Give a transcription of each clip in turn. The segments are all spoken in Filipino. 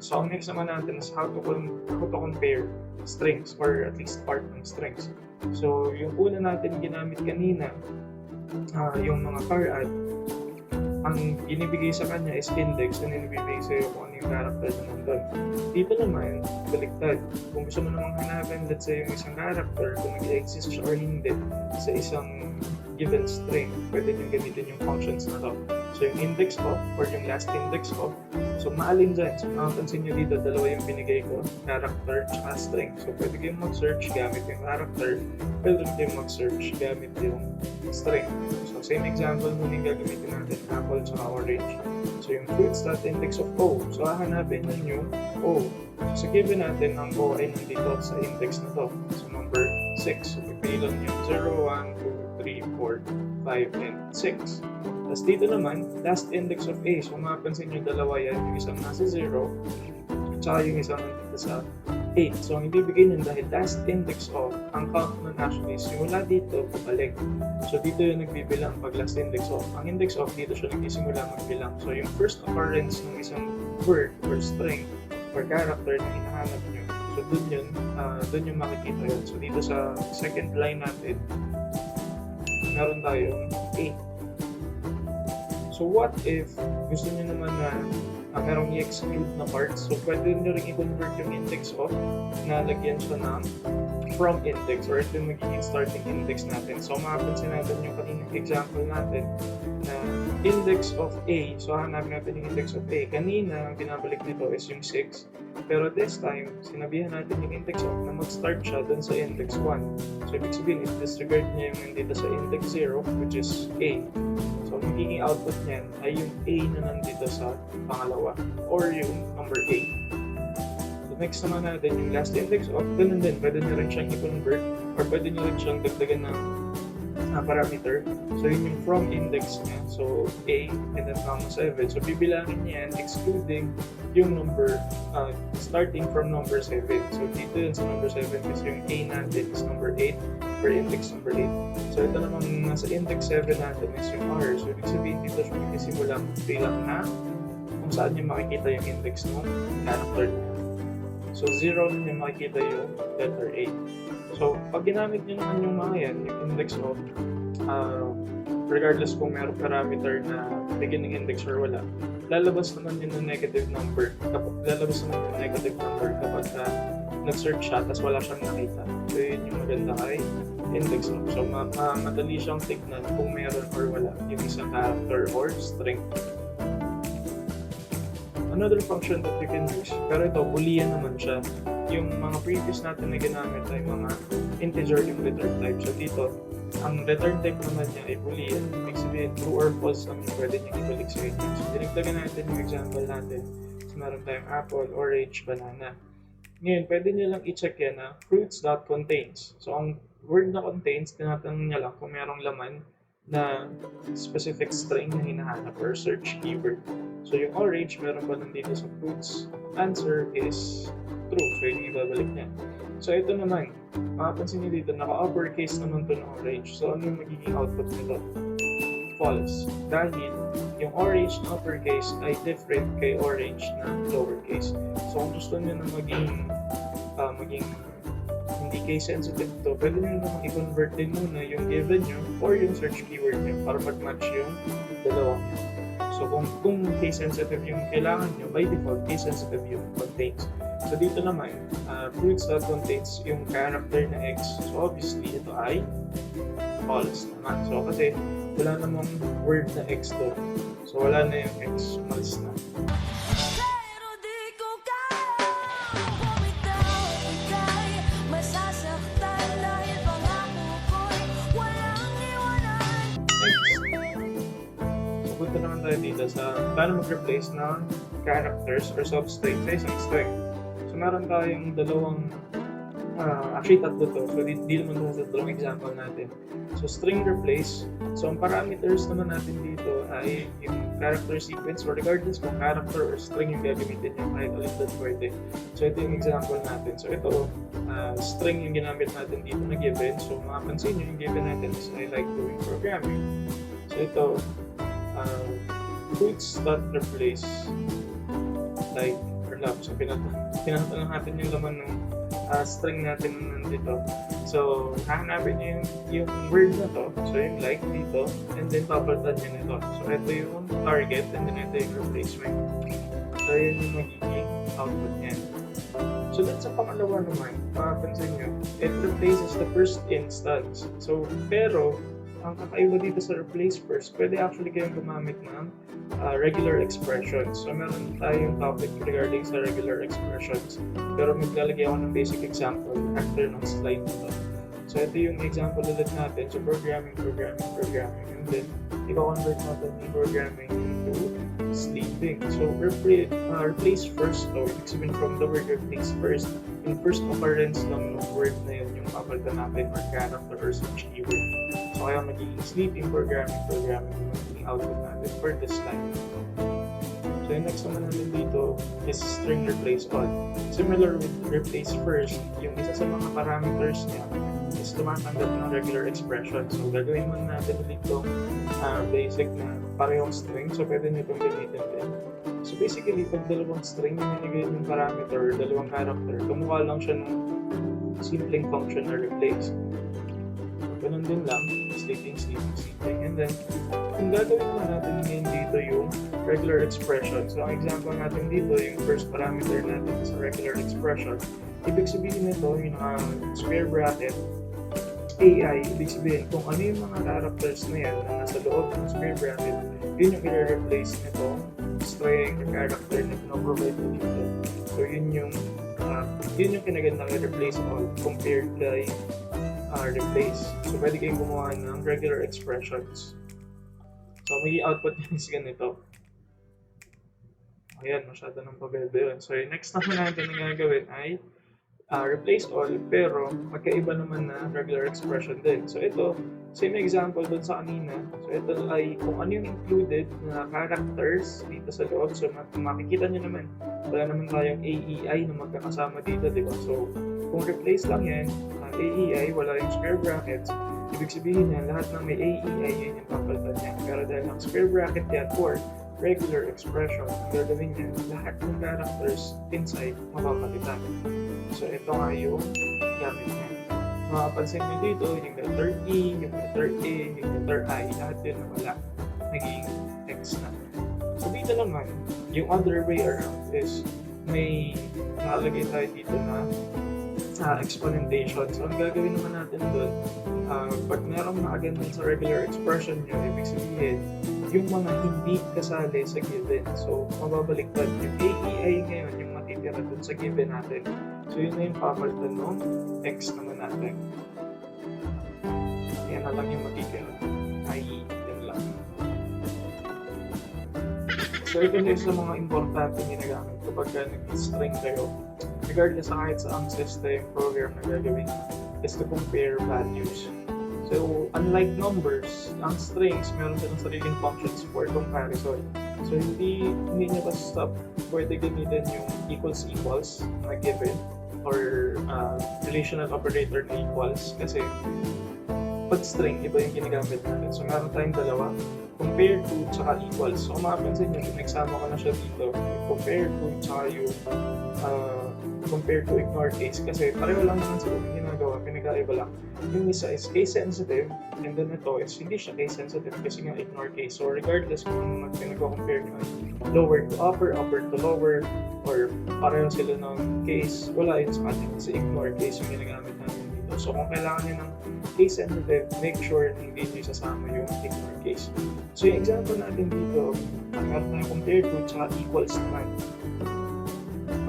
So, ang next naman natin is how to compare strings or at least part ng strings. So, yung una natin ginamit kanina, yung mga char add, ang inibigay sa kanya is index and inibigay sa'yo kung ano yung character na nandun. Dito naman, baliktad. Kung gusto mo namang hanapin, let's say, yung isang character, kung nag-exist siya or hindi sa isang given string, pwede nyo gamitin yung functions na to. So, yung index of or yung last index of, so maalin dyan. So, makapansin nyo dito, dalawa yung binigay ko, character at string. So, pwede kayong mag-search gamit yung character, pwede rin kayong mag-search gamit yung string. So, same example muna yung gagamitin natin, apple at orange. So, yung fruits.index of O. So, hahanapin nyo yung O. So, given natin ang O ay nandito sa index na to. So, number 6. So, pipilon yung 0, 1, 2, 3, 4, 5, and 6. Tapos dito naman, last index of A. So, mapapansin nyo dalawa yan. Yung isang nasa 0, at saka yung isang nandito sa 8. So, ang ibibigay nyo dahil last index of, ang count nun actually, simula dito, pabalik. So, dito yung nagbibilang pag last index of. Ang index of, dito siya nagsisimula magbilang. So, yung first occurrence ng isang word or string or character na hinahanap nyo. So, dun yung makikita yun. So, dito sa second line natin, meron tayong 8. So, what if gusto nyo naman na merong i-exclude na parts? So, pwede nyo rin i-convert yung index of na lagyan siya ng from index or ito yung magiging starting index natin. So, makapansin natin yung kaninang example natin na index of A. So, hanapin natin yung index of A. Kanina, ang binabalik nito is yung 6. Pero this time, sinabihan natin yung index of na mag-start siya dun sa index 1. So, ibig sabihin, i-disregard niya yung nandito sa index 0, which is A. So, ang magiging output niyan ay yung A na nandito sa pangalawa or yung number 8. So, next naman natin yung last index of, ganun din, pwede nyo rin siyang i-convert or pwede nyo rin siyang dagdagan ng parameter. So, yun yung from index niya. So, A and then comma 7. So, bibilangin niya yan excluding yung number starting from number 7. So, dito yun sa number 7 kasi yung A natin is number 8 for index number 8. So, ito naman nasa index 7 natin is yung R. So, ibig sabihin dito siya magsisimula bilang na kung saan niya makikita yung index ng character niya. So, 0 niya makikita yung letter A. So, pag ginamit niyo naman yung mga yan, yung index of, regardless kung meron parameter na beginning index or wala, lalabas naman yun ng negative number. Kapag nag-search siya, tapos wala siyang nakita. So, yun yung maganda kay index of. So, madali siyang tignan kung meron or wala yung isang character or string. Another function that we can use, pero ito, boolean naman siya. Yung mga previous natin na ginamit ay mga integer yung return type. So dito, ang return type naman niya ay boolean. Ibig sabihin, true or false ang pwede niya ibalik sa inyo. So dinagdagan natin yung example natin. So meron tayong apple, orange, banana. Ngayon, pwede niyo lang i-check yan na fruits.contains. So ang word na contains, tinatanong niya lang kung merong laman na specific string na hinahanap or search keyword. So yung orange, meron ba nandito sa fruits? Answer is true. So yung ibabalik niya. So ito naman, makapansin niyo dito, naka-uppercase naman ito ng orange. So ano yung magiging output nito? False. Dahil yung orange na uppercase ay different kay orange na lowercase. So kung gusto niyo na maging hindi case sensitive to, pwede nyo naman i-convert din muna yung given nyo or yung search keyword nyo para mag-match yung dalawang nyo. So kung case sensitive yung kailangan nyo, by default case sensitive yung contains. So dito naman, fruits.contains yung character na X. So obviously ito ay false naman. So kasi wala namang word na X to. So wala na yung X, false na. Punta naman tayo dito sa paano mag-replace ng characters or substring sa isang string. So, meron tayong dalawang, actually tatlo to. So, di naman sa dalawang example natin. So, string replace. So, ang parameters naman natin dito ay yung character sequence. So, regardless kung character or string yung gagamitin nyo, kahit ulit doon pwede. So, ito yung example natin. So, ito, string yung ginamit natin dito na given. So, makapansin nyo yung given natin is I like doing programming. So, ito, fruits.replace like or overlap. So, pinatol lang natin yung laman ng string natin na nandito. So, hahanapin nyo yung word na to. So, yung like dito, and then papalitan nyo nito. So, ito yung target, and then ito yung replacement. So, yun yung magiging output niyan. So, that's sa pangalawa naman, mapapansin nyo, it replaces the first instance. So, pero, ang kakaiba dito sa replace first, pwede actually kayong gumamit ng regular expressions. So, meron tayong topic regarding sa regular expressions. Pero maglalagay ako ng basic example after ng slide nito. So, ito yung example ulit natin. So, programming. And then, i-convert natin yung programming into sleeping. So, replace first. So, ibig sabihin from the word replace first, yung first occurrence ng word na yun, yung papalitan natin or character or such keyword. So, kaya magiging sleeping, programming, yung magiging output natin for this line. So, yung next naman natin dito is string replace all. Similar with replace first, yung isa sa mga parameters niya is tumatanggap ng regular expression. So, gagawin mo natin ulit itong basic na parehong string. So, pwede nyo itong gamitin din. So, basically, pag dalawang string yung nilagay yung parameter or dalawang character, gumawa lang siya ng simpleng function na replace. Ganun din lang, sleeping. And then, kung gagawin naman natin ngayon dito yung regular expression. So, ang example natin dito, yung first parameter natin sa regular expression. Ibig sabihin nito, yung square bracket, AI, ibig sabihin kung ano yung mga characters na yan na nasa loob ng square bracket, yun yung i-replace nito string or character na pinoprovide ko dito. So, yun yung kinagandang i-replace all compared kay replace. So, pwede kayong gumawa ng regular expressions. So, may output nyo is ganito. Ayan, masyado ng pabebe yun. So, yung next naman natin na gagawin ay replace all, pero magkaiba naman na regular expression din. So, ito, same example dun sa kanina. So, ito ay kung ano yung included na characters dito sa loob. So, makikita nyo naman, wala naman tayong AEI na magkakasama dito, di ba? So, kung replace lang yan, AEI, wala yung square brackets, ibig sabihin yan, lahat ng may AEI, yun yung papalitan niya. Pero dahil ang square bracket yan for regular expression, ang gagawin niya, lahat ng characters inside, mapapalitan. So, ito nga yung gamit niya. Makapansin nyo dito, yung letter E, yung letter A, yung letter I, lahat yun na wala. Naging X na. So, dito naman, yung other way around is may nakalagay tayo dito na exponentation. So, ang gagawin naman natin doon, pag merong nakaganyan sa regular expression nyo, ibig sabihin, yung mga hindi kasali sa given. So, mababaliktad. Yung AEI ngayon, yung matitira dun sa given natin. So, yun na yung papalitan ng X naman natin. Yan na lang yung matitira. I.e. Yan lang. So, ito na sa mga importante ginagamit kapag nag-string kayo. Regardless sa kahit sa ang system program na gagawin is to compare values. So, unlike numbers, ang strings, meron silang sariling functions for comparison. So, hindi nyo basta pwede gamitin yung equals na given or relational operator na equals kasi pag string, iba yung ginagamit natin. So, meron tayong dalawa, compare to tsaka equals. So, mapapansin nyo, nagsama ko na siya dito, yung compare to tsaka yung compare to ignore case kasi pareho lang naman sila yung ginagawa, pinagkaiba lang. Yung isa is case sensitive and then ito is hindi siya case sensitive kasi nga ignore case. So regardless kung pinag-compare nyo lower to upper, upper to lower or pareho sila ng case, wala yun sa kanya kasi ignore case yung ginagamit natin dito. So kung kailangan nyo ng case sensitive, make sure na hindi nyo isasama yung ignore case. So yung example natin dito, meron tayong compare to tsaka equals naman.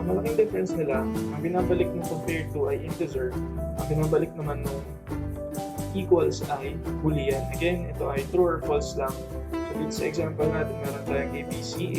Ang malaking difference nila, ang binabalik ng compare to ay integer, ang binabalik naman ng equals ay boolean. Again, ito ay true or false lang. So dito sa example natin, meron tayong ABC.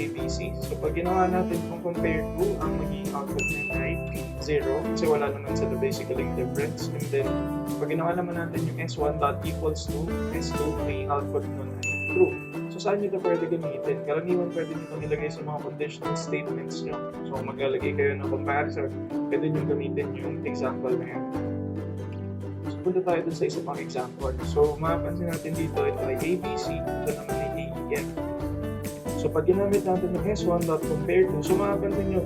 So pag ginawa natin kung compare to, ang magiging output niya ay 0 kasi wala naman sila basically difference. And then, pag ginawa naman natin yung S1 dot equals to S2, may output nun ay true. So, saan nyo ito pwede gamitin? Karaniwan pwede nyo ito nilagay sa mga conditional statements nyo. So, maglalagay kayo ng comparison, pwede nyo gamitin yung example na yan. So, punta tayo dun sa isa pang example. So, mapapansin natin dito, ito ay ABC, ito naman ay AEN. So pag ginamit natin ng S1.compare to, so makapansin nyo,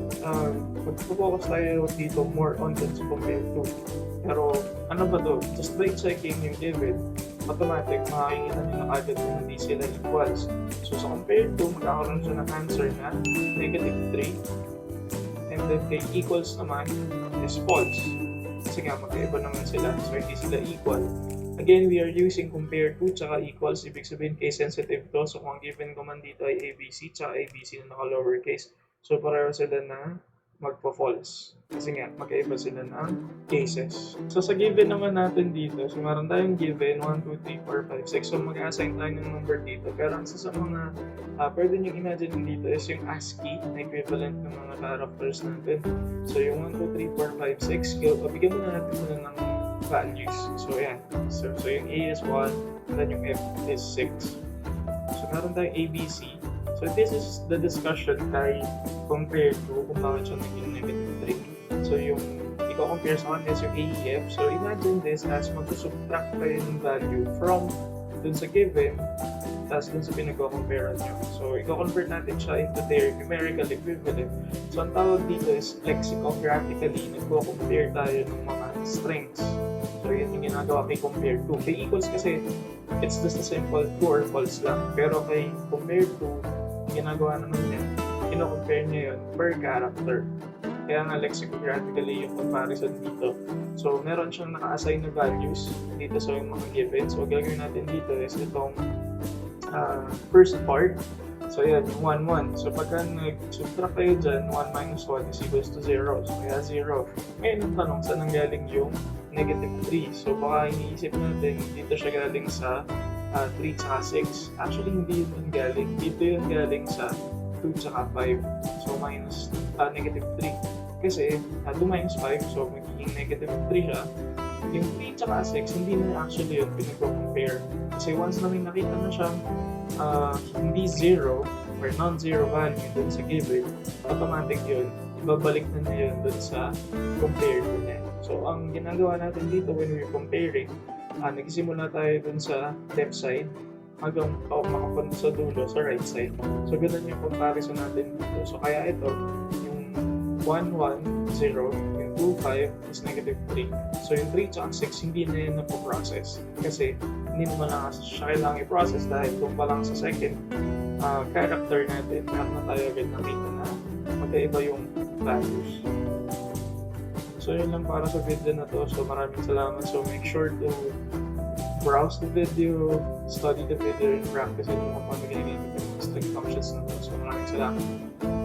magpo-focus tayo dito more on dun sa compare to. Pero ano ba to? Just by checking yung given, automatic makikita nyo na agad kung hindi sila equals. So sa compare to, magkakaroon siya ng answer na negative 3. And then kay equals naman is false. Kasi nga magkaiba naman sila, so hindi sila equal. Again, we are using compare to tsaka equals, ibig sabihin case sensitive to. So kung given ko man dito ay ABC tsaka ABC na naka-lowercase, so pareho sila na magpo-false. Kasi nga, magkaiba sila ng cases. So sa given naman natin dito, so meron tayong given 1, 2, 3, 4, 5, 6. So mag-assign tayo ng number dito. Pero ang sa mga pwede nyo imagine dito is yung ASCII na equivalent ng mga characters natin. So yung 1, 2, 3, 4, 5, 6, bigyan muna natin muna ng values. So yan. So yung A is 1, and then yung F is 6. So meron tayong ABC. So this is the discussion tayo compared to kung bakit siya naging negative 3. So yung i-compare sa kanya is yung AEF. So imagine this as mag-subtract tayo ng value from dun sa given tapos dun sa pinag-compare nyo. So i-convert natin siya into their numerical equivalent. So ang tawag dito is lexicographically nagko-compare tayo ng mga strings. So yun yung ginagawa kay compare to. Kay equals kasi it's just a simple true or false lang. Pero kay compare to, ginagawa naman niya, kino-compare niya yun per character. Kaya nga lexicographically yung comparison dito. So meron siyang naka-assign na values dito sa yung mga given. So gagawin natin dito is itong first part. So yan, yung 1, 1. So pagka nag-subtract kayo dyan, 1 minus 1 is equals to 0. So kaya 0. Ngayon ang tanong, saan nanggaling yung negative 3? So baka iniisip natin, dito siya galing sa 3 tsaka 6. Actually, hindi yun galing. Dito yun galing sa 2 tsaka 5. So minus negative 3. Kasi 2 minus 5, so magiging negative 3 siya. Yung 3 tsaka 6, hindi na actually yun pinag-compare. Kasi once na may nakita na siyang hindi 0 or non-zero value dun sa given, automatic yun, ibabalik na niya yun dun sa compare to niya. So ang ginagawa natin dito when we're comparing, nagsimula tayo dun sa left side hanggang makapunta sa dulo sa right side. So ganun yung comparison natin dito. So kaya ito, yung 1, 1, 0, yung 2, 5 is negative 3. So yung 3 tsaka 6 hindi na yun napoprocess kasi hindi naman lang siya kailangan i-process dahil kung pa lang sa second character natin, meron na tayo agad nakita na magkaiba yung values. So yun lang para sa video na to. So maraming salamat. So make sure to browse the video, study the video, and practice it kung paano ginagawa yung string functions na to. So maraming salamat.